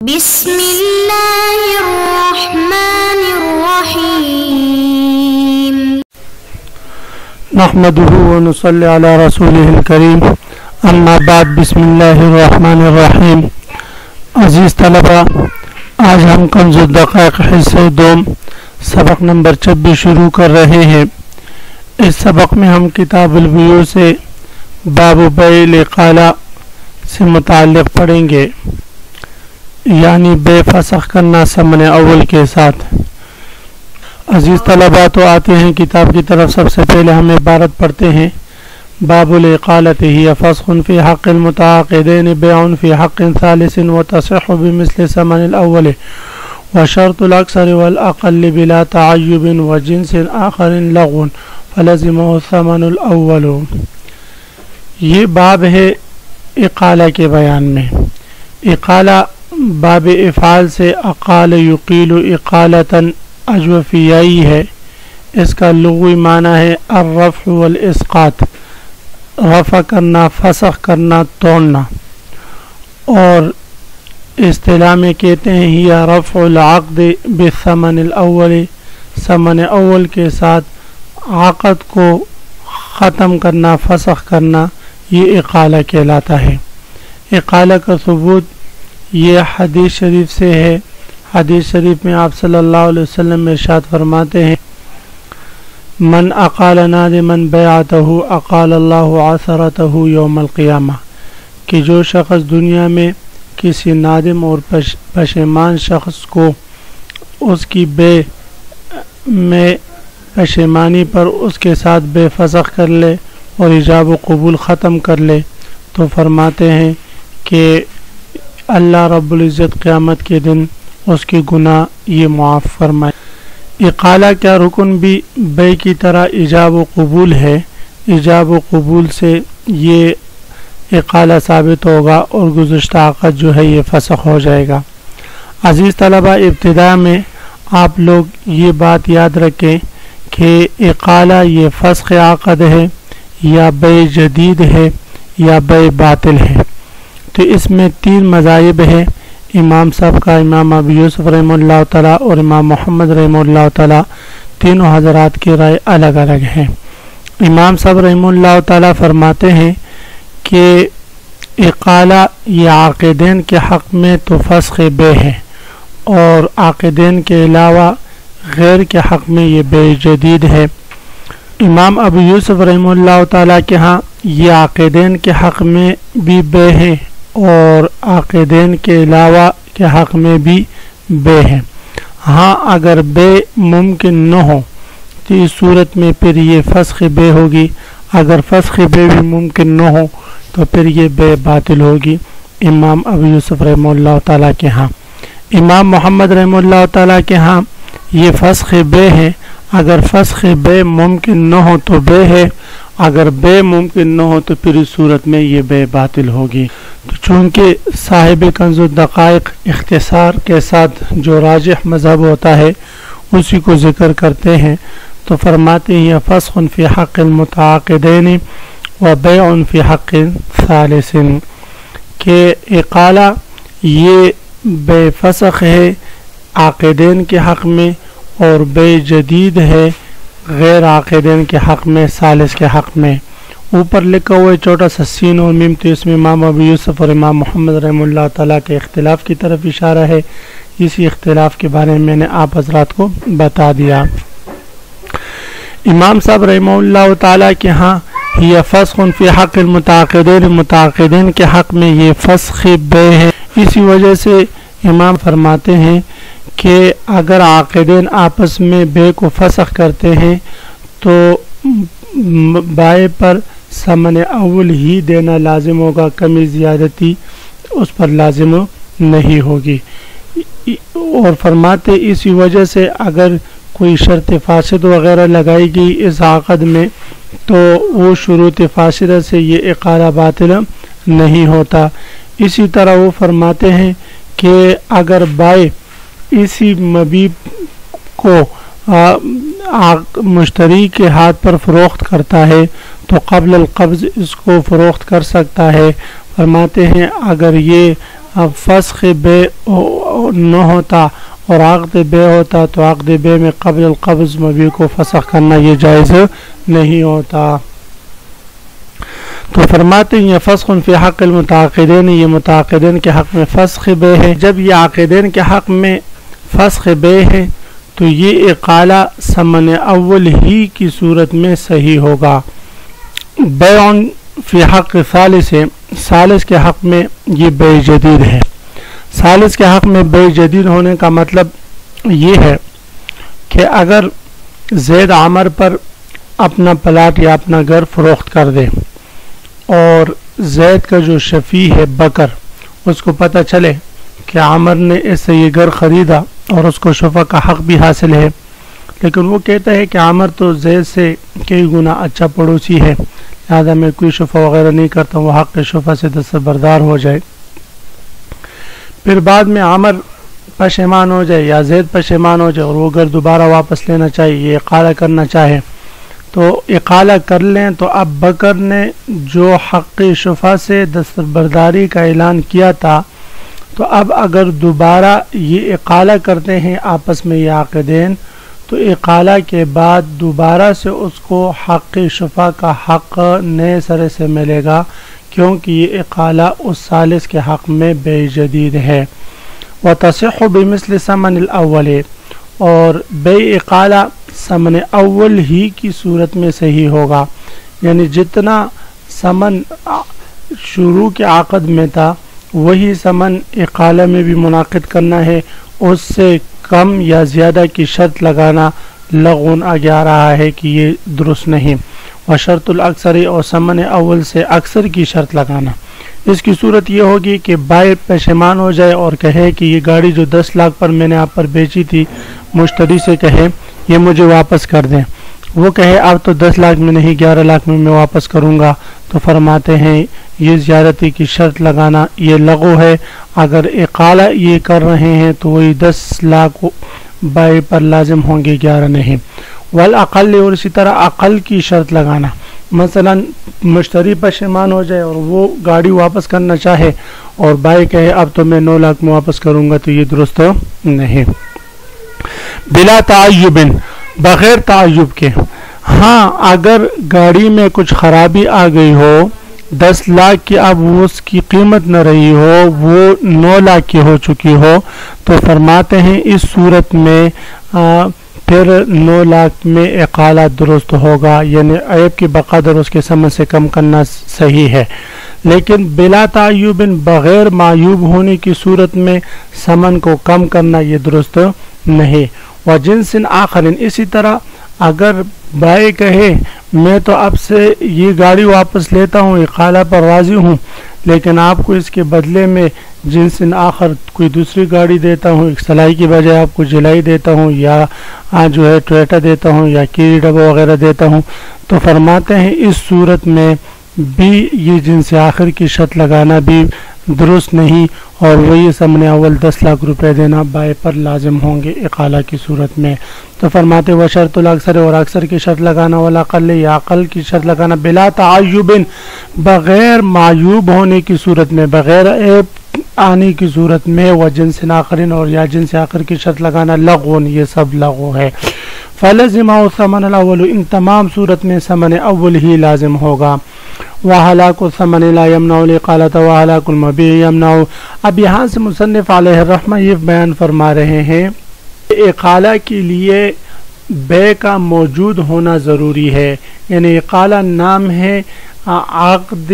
بسم اللہ الرحمن الرحیم نحمده ونصلي على رسوله الكريم اما بعد بسم اللہ الرحمن الرحیم. عزیز طلبہ، آج ہم کنز الدقائق حصہ دوم سبق نمبر 26 شروع کر رہے ہیں. اس سبق میں ہم کتاب البیوع سے باب بیع الاقالہ سے متعلق پڑھیں گے، یعنی بے فسخ کرنا ثمن اول کے ساتھ. عزیز طلباء، تو آتے ہیں کتاب کی طرف. سب سے پہلے ہم عبارت پڑھتے ہیں. باب الاقالۃ ہی فسخ فی حق المتعاقدین بیع فی حق ثالث وتصح بمثل ثمن الاول وشرط الاکثر والاقل بلا تعیب وجنس آخر لغو فلزمہ الثمن الاول. یہ باب ہے اقالہ کے بیان میں. اقالہ باب افعال سے اقال یقیل اقالتاً اجوفیائی ہے. اس کا لغوی معنی ہے الرفع والاسقاط، رفع کرنا، فسخ کرنا، توڑنا. اور اصطلاح میں کہتے ہیں یہ رفع العقد بالثمن الاول، ثمن اول کے ساتھ عقد کو ختم کرنا، فسخ کرنا، یہ اقالہ کہلاتا ہے. اقالہ کا ثبوت یہ حدیث شریف سے ہے. حدیث شریف میں آپ صلی اللہ علیہ وسلم ارشاد فرماتے ہیں من اقال نادما بیعتہ اقال اللہ عثرتہ یوم القیامہ، کہ جو شخص دنیا میں کسی نادم اور پشیمان شخص کو اس کی بے میں پشیمانی پر اس کے ساتھ بے فسخ کر لے اور ایجاب و قبول ختم کر لے، تو فرماتے ہیں کہ اللہ رب العزت قیامت کے دن اس کی گناہ یہ معاف فرمائے. اقالہ کا رکن بھی بیع کی طرح ایجاب و قبول ہے. ایجاب و قبول سے یہ اقالہ ثابت ہوگا اور گزشتہ عقد جو ہے یہ فسخ ہو جائے گا. عزیز طلبہ، ابتدا میں آپ لوگ یہ بات یاد رکھیں کہ اقالہ یہ فسخ عقد ہے یا بیع جدید ہے یا بیع باطل ہے. تو اس میں 3 مذاہب ہیں امام صاحب کا. امام ابو یوسف رحمہ اللہ تعالیٰ اور امام محمد رحمہ اللہ تعالیٰ، تینوں حضرات کی رائے الگ الگ ہیں. امام صاحب رحمہ اللہ تعالیٰ فرماتے ہیں کہ اقالہ یہ عاقدین کے حق میں تو فسخ بیع ہے، اور عاقدین کے علاوہ غیر کے حق میں یہ بیع جدید ہے. امام ابو یوسف رحمہ اللہ تعالیٰ کے ہاں یہ عاقدین کے حق میں بھی بیع ہے اور عاقدین کے علاوہ کے حق میں بھی بیع ہے. ہاں، اگر بیع ممکن نہ ہو تو اس صورت میں پھر یہ فسخ بیع ہوگی. اگر فسخ بیع بھی ممکن نہ ہو تو پھر یہ بیع باطل ہوگی امام ابو یوسف رحمہ اللہ تعالیٰ کے ہاں. امام محمد رحمہ اللہ تعالیٰ کے ہاں یہ فسخ بیع ہے. اگر فسخ بیع ممکن نہ ہو تو بیع ہے، اگر بیع ممکن نہ ہو تو پھر اس صورت میں یہ بیع باطل ہوگی. تو چونکہ صاحب کنز الدقائق اختصار کے ساتھ جو راجح مذہب ہوتا ہے اسی کو ذکر کرتے ہیں، تو فرماتے ہیں فسخ فی حق المتعاقدین و بیع فی حق ثالث، کہ اقالہ یہ بیع فسخ ہے عاقدین کے حق میں اور بیع جدید ہے غیر عاقدین کے حق میں، ثالث کے حق میں. اوپر لکھا ہوا ہے چھوٹا سا سین اور میم، تو اس میں امام ابو یوسف اور امام محمد رحمہ اللہ تعالیٰ کے اختلاف کی طرف اشارہ ہے. اسی اختلاف کے بارے میں نے آپ حضرات کو بتا دیا. امام صاحب رحمہ اللہ تعالیٰ کے ہاں یہ فسخ فی حق المتعاقدین، متعاقدین کے حق میں یہ فسخ بیع ہے. اسی وجہ سے امام فرماتے ہیں کہ اگر عاقدین آپس میں بیع کو فسخ کرتے ہیں تو بائع پر ثمن اول ہی دینا لازم ہوگا، کمی زیادتی اس پر لازم نہیں ہوگی. اور فرماتے اسی وجہ سے اگر کوئی شرط فاسد وغیرہ لگائی گئی اس عقد میں تو وہ شروط فاسدہ سے یہ اقالہ باطل نہیں ہوتا. اسی طرح وہ فرماتے ہیں کہ اگر بائع اسی مبیع کو مشتری کے ہاتھ پر فروخت کرتا ہے تو قبل القبض اس کو فروخت کر سکتا ہے. فرماتے ہیں اگر یہ فسخ بے نہ ہوتا اور عقد بے ہوتا تو عقد بے میں قبل القبض مبیع کو فسخ کرنا یہ جائز نہیں ہوتا. تو فرماتے ہیں یہ فسخ فی حق المتعاقدین، یہ متعاقدین کے حق میں فسخ بے ہے. جب یہ عاقدین کے حق میں فسخ بے ہے تو یہ اقالہ ثمن اول ہی کی صورت میں صحیح ہوگا. بیع فی حق ثالث ہے، ثالث کے حق میں یہ بیع جدید ہے. ثالث کے حق میں بیع جدید ہونے کا مطلب یہ ہے کہ اگر زید عمر پر اپنا پلاٹ یا اپنا گھر فروخت کر دے اور زید کا جو شفیع ہے بکر اس کو پتہ چلے کہ عمر نے اس سے یہ گھر خریدا اور اس کو شفع کا حق بھی حاصل ہے، لیکن وہ کہتا ہے کہ عمر تو زید سے کئی گنا اچھا پڑوسی ہے، لہذا میں کوئی شفع وغیرہ نہیں کرتا، وہ حق شفع سے دستبردار ہو جائے. پھر بعد میں عمر پشیمان ہو جائے یا زید پشیمان ہو جائے اور وہ گھر دوبارہ واپس لینا چاہیے، یہ اقالہ کرنا چاہے تو اقالہ کر لیں. تو اب بکر نے جو حق شفع سے دستبرداری کا اعلان کیا تھا، تو اب اگر دوبارہ یہ اقالہ کرتے ہیں آپس میں یہ عاقدین، تو اقالہ کے بعد دوبارہ سے اس کو حق شفع کا حق نئے سرے سے ملے گا، کیونکہ یہ اقالہ اس ثالث کے حق میں بیع جدید ہے. وتصح بمثل ثمن الاول، اور بیع اقالہ ثمن اول ہی کی صورت میں صحیح ہوگا، یعنی جتنا ثمن شروع کے عقد میں تھا وہی ثمن اقالہ میں بھی منعقد کرنا ہے، اس سے کم یا زیادہ کی شرط لگانا لغون آگے آ رہا ہے کہ یہ درست نہیں. وشرط الاکثر، اور ثمن اول سے اکثر کی شرط لگانا. اس کی صورت یہ ہوگی کہ بائع پشیمان ہو جائے اور کہے کہ یہ گاڑی جو 10 لاکھ پر میں نے آپ پر بیچی تھی، مشتری سے کہے یہ مجھے واپس کر دیں، وہ کہے اب تو 10 لاکھ میں نہیں 11 لاکھ میں واپس کروں گا، تو فرماتے ہیں یہ زیادتی کی شرط لگانا یہ لغو ہے. اگر اقالہ یہ کر رہے ہیں تو وہی 10 لاکھ بائع پر لازم ہوں گے، 11 نہیں. والاقل، اور اسی طرح اقل کی شرط لگانا. مثلا مشتری پشیمان ہو جائے اور وہ گاڑی واپس کرنا چاہے اور بائع کہے اب تو میں 9 لاکھ میں واپس کروں گا، تو یہ درست نہیں. بلا تعیب، بغیر تعیب کے. ہاں اگر گاڑی میں کچھ خرابی آ گئی ہو، 10 لاکھ کی اب اس کی قیمت نہ رہی ہو، وہ 9 لاکھ کی ہو چکی ہو، تو فرماتے ہیں اس صورت میں پھر 9 لاکھ میں اقالہ درست ہوگا، یعنی عیب کی بقدر اس کے ثمن سے کم کرنا صحیح ہے. لیکن بلا تعیب، بغیر معیوب ہونے کی صورت میں ثمن کو کم کرنا یہ درست نہیں. وجنس آخر، اسی طرح اگر بائع کہے میں تو اب سے یہ گاڑی واپس لیتا ہوں، اقالہ پر راضی ہوں، لیکن آپ کو اس کے بدلے میں جنس آخر کوئی دوسری گاڑی دیتا ہوں، ایک سلائی کی بجائے آپ کو جلائی دیتا ہوں، یا جو ہے ٹویٹا دیتا ہوں، یا کیری ڈبا وغیرہ دیتا ہوں، تو فرماتے ہیں اس صورت میں بھی یہ جنس آخر کی شرط لگانا بھی درست نہیں، اور وہی ثمن اول 10 لاکھ روپے دینا بائع پر لازم ہوں گے اقالہ کی صورت میں. تو فرماتے وہ شرط الاکثر، اور اکثر کی شرط لگانا، والاقل یا اقل کی شرط لگانا، بلا تعیب، بغیر معیوب ہونے کی صورت میں، بغیر عیب آنے کی صورت میں، و جنس آخرین، اور یا جنس آخر کی شرط لگانا لغون، یہ سب لغو ہے. فلزمہ ثمن الاول، ان تمام صورت میں ثمن اول ہی لازم ہوگا. وَهَلَاكُ الثَّمَنِ لَا يَمْنَعُ الْإِقَالَةَ وَهَلَاكُ الْمَبِيعِ يَمْنَعُ. اب یہاں سے مصنف علیہ الرحمہ یہ بیان فرما رہے ہیں اقالہ کے لیے بیع کا موجود ہونا ضروری ہے، یعنی اقالہ نام ہے عقد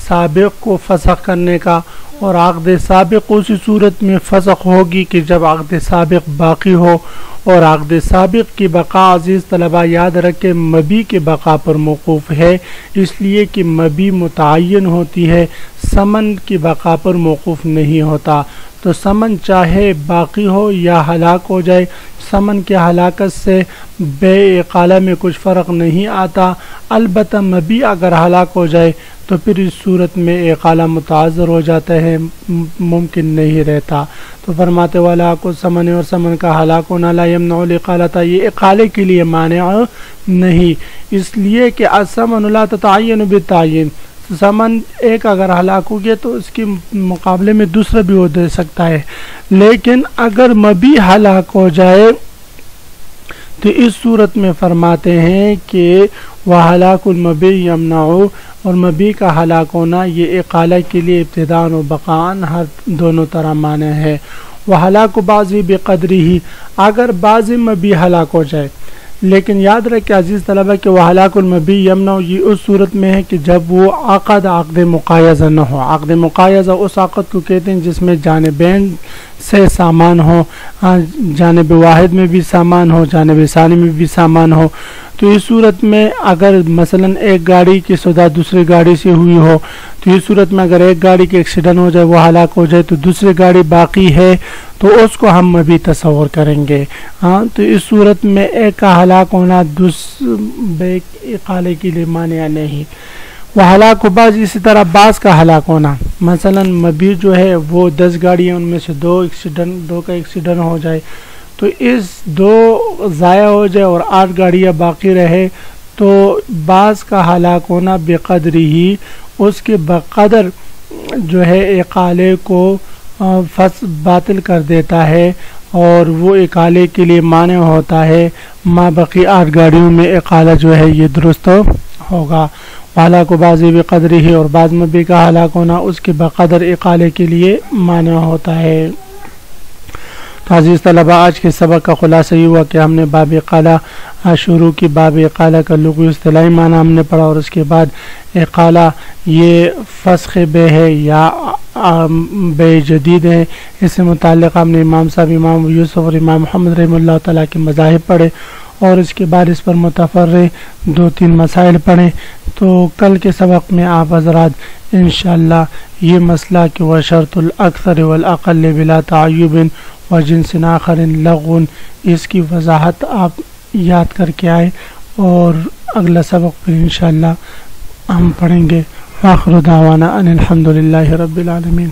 سابق کو فسخ کرنے کا، اور عقد سابق اسی صورت میں فسخ ہوگی کہ جب عقد سابق باقی ہو، اور عقد سابق کی بقا عزیز طلبہ یاد رکھے مبی کے بقا پر موقوف ہے، اس لیے کہ مبی متعین ہوتی ہے، ثمن کی بقا پر موقوف نہیں ہوتا. تو ثمن چاہے باقی ہو یا ہلاک ہو جائے، ثمن کے ہلاکت سے بیع اقالہ میں کچھ فرق نہیں آتا. البتہ مبی اگر ہلاک ہو جائے تو پھر اس صورت میں اقالہ متعذر ہو جاتا ہے، ممکن نہیں رہتا. تو فرماتے والا کو ثمن، اور ثمن کا ہلاک ہونا لا یمنع الاقالۃ، یہ اقالے کے لیے مانع نہیں، اس لیے کہ الثمن لا تتعین بالتعین، سامان ایک اگر ہلاک ہو گیا تو اس کے مقابلے میں دوسرا بھی وہ دے سکتا ہے، لیکن اگر مبی ہلاک ہو جائے تو اس صورت میں فرماتے ہیں کہ وَهَلَاكُ الْمَبِي يَمْنَعُ، اور مبی کا ہلاک ہونا یہ اقالہ کے لیے ابتداءً و بقاءً ہر دونوں طرح معنی ہے۔ وَهَلَاكُ بَعْضِ بِقَدْرِهِ، اگر بعض مبی ہلاک ہو جائے، لیکن یاد رکھیں عزیز طلبہ کہ وَهَلَاكُ الْمَبِي يَمْنَعُ یہ اس صورت میں ہے کہ جب وہ عقد مقایضہ نہ ہو۔ عقد مقایضہ اس عقد کو کہتے ہیں جس میں جانبین سے سامان ہو، جانب واحد میں بھی سامان ہو، جانب ثانی میں بھی سامان ہو۔ تو اس صورت میں اگر مثلا ایک گاڑی کی صدا دوسری گاڑی سے ہوئی ہو، تو اس صورت میں اگر ایک گاڑی کے ایکسیڈنٹ ہو جائے، وہ ہلاک ہو جائے، تو دوسری گاڑی باقی ہے تو اس کو ہم ابھی تصور کریں گے۔ تو اس صورت میں ایک کا ہلاک ہونا بے اقالے کے لیے مانع نہیں۔ وہ ہلاک بعض، اسی طرح بعض کا ہلاک ہونا، مثلا مبی جو ہے وہ 10 گاڑی ہیں، ان میں سے دو کا ایکسیڈنٹ ہو جائے، تو اس 2 ضائع ہو جائے اور 8 گاڑیاں باقی رہے، تو بعض کا ہلاک ہونا بقدر ہی، اس کے بقدر جو ہے اقالے کو باطل کر دیتا ہے، اور وہ اقالے کے لیے مانع ہوتا ہے۔ ما بقی 8 گاڑیوں میں اقالہ جو ہے یہ درست ہوگا۔ ہلاک و بازی بقدر ہی، اور بعض مبی کا ہلاک ہونا اس کے بقدر اقالے کے لیے مانع ہوتا ہے۔ تو عزیز طلبہ، آج کے سبق کا خلاصہ یہ ہوا کہ ہم نے باب اقالہ شروع کی۔ باب اقالہ کا لغوی اصطلاحی معنی ہم نے پڑھا، اور اس کے بعد اقالہ یہ فسخ بے ہے یا بے جدید ہے، اس سے متعلق ہم نے امام صاحب امام یوسف اور امام محمد رحمہ اللہ تعالیٰ کے مذاہب پڑھے، اور اس کے بعد اس پر متفرع 2-3 مسائل پڑھیں۔ تو کل کے سبق میں آپ حضرات انشاءاللہ یہ مسئلہ کہ وشرط الاکثر والاقل بلا تعیب وجنس آخر لغو، اس کی وضاحت آپ یاد کر کے آئے، اور اگلا سبق پھر انشاءاللہ ہم پڑھیں گے۔ آخر دعوانا ان الحمدللہ رب العالمین۔